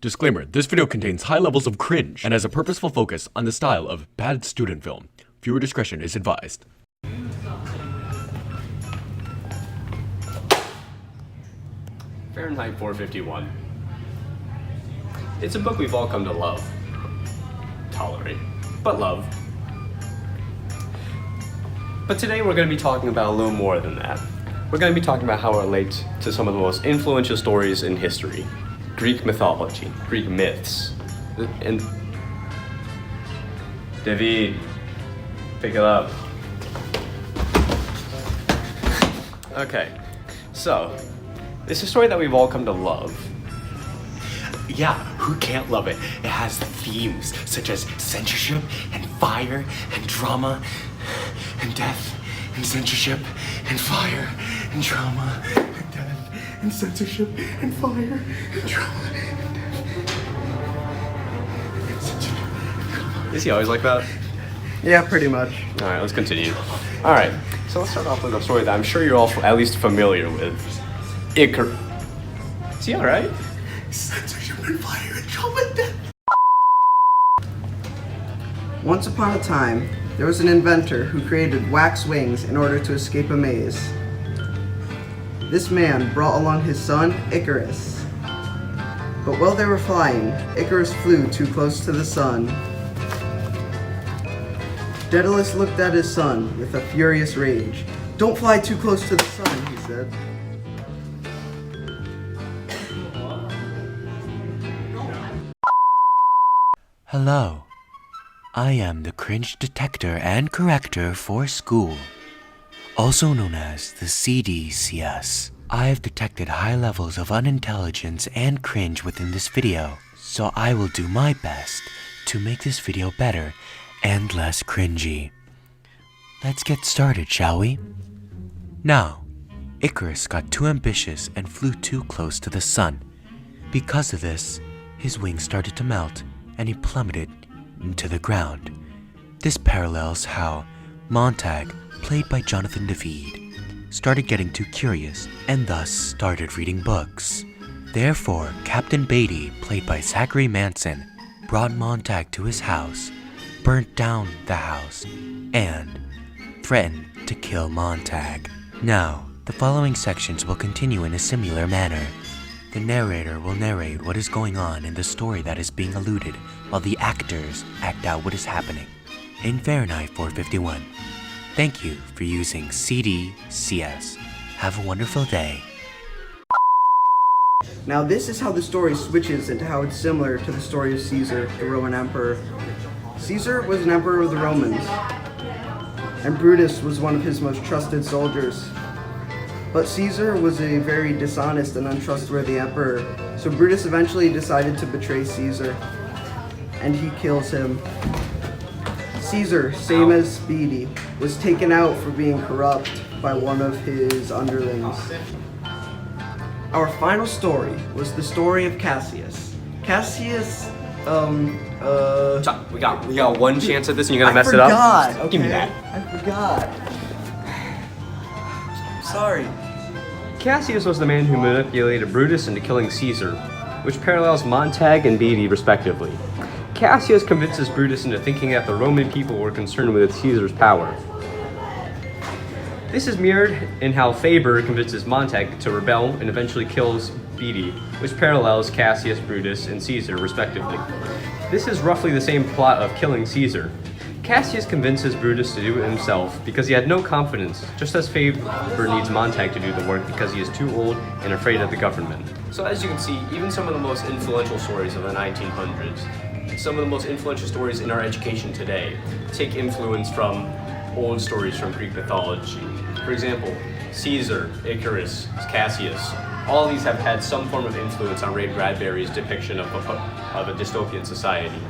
Disclaimer, this video contains high levels of cringe and has a purposeful focus on the style of bad student film. Viewer discretion is advised. Fahrenheit 451. It's a book we've all come to love. Tolerate. But love. But today we're going to be talking about a little more than that. We're going to be talking about how it relates to some of the most influential stories in history. Greek mythology, Greek myths. And David, pick it up. Okay, so it's a story that we've all come to love. Yeah, who can't love it? It has themes such as censorship and fire and drama and death and censorship and fire and drama and death and censorship and fire and drama and death and censorship and drama. Is he always like that? Yeah, pretty much. Alright, let's continue. Alright, so let's start off with a story that I'm sure you're all at least familiar with. Icarus. Is he alright? Censorship and fire and drama and death. Once upon a time, there was an inventor who created wax wings in order to escape a maze. This man brought along his son, Icarus. But while they were flying, Icarus flew too close to the sun. Daedalus looked at his son with a furious rage. "Don't fly too close to the sun," he said. Hello, I am the cringe detector and corrector for school, also known as the CDCS. I have detected high levels of unintelligence and cringe within this video, so I will do my best to make this video better and less cringy. Let's get started, shall we? Now, Icarus got too ambitious and flew too close to the sun. Because of this, his wings started to melt and he plummeted into the ground. This parallels how Montag, played by Jonathan David, started getting too curious and thus started reading books. Therefore, Captain Beatty, played by Zachary Manson, brought Montag to his house, burnt down the house, and threatened to kill Montag. Now, the following sections will continue in a similar manner. The narrator will narrate what is going on in the story that is being alluded, while the actors act out what is happening. In Fahrenheit 451. Thank you for using CDCS. Have a wonderful day. Now this is how the story switches into how it's similar to the story of Caesar, the Roman emperor. Caesar was an emperor of the Romans, and Brutus was one of his most trusted soldiers. But Caesar was a very dishonest and untrustworthy emperor, so Brutus eventually decided to betray Caesar, and he kills him. Caesar, same as Beatty, was taken out for being corrupt by one of his underlings. Our final story was the story of Cassius. Cassius, We got one chance at this and you're gonna mess it up? Okay? Give me that. I forgot. Sorry. Cassius was the man who manipulated Brutus into killing Caesar, which parallels Montag and Beatty respectively. Cassius convinces Brutus into thinking that the Roman people were concerned with Caesar's power. This is mirrored in how Faber convinces Montag to rebel and eventually kills Beatty, which parallels Cassius, Brutus, and Caesar respectively. This is roughly the same plot of killing Caesar. Cassius convinces Brutus to do it himself because he had no confidence, just as Faber needs Montag to do the work because he is too old and afraid of the government. So as you can see, even some of the most influential stories of the 1900s, some of the most influential stories in our education today, take influence from old stories from Greek mythology. For example, Caesar, Icarus, Cassius, all of these have had some form of influence on Ray Bradbury's depiction of a dystopian society.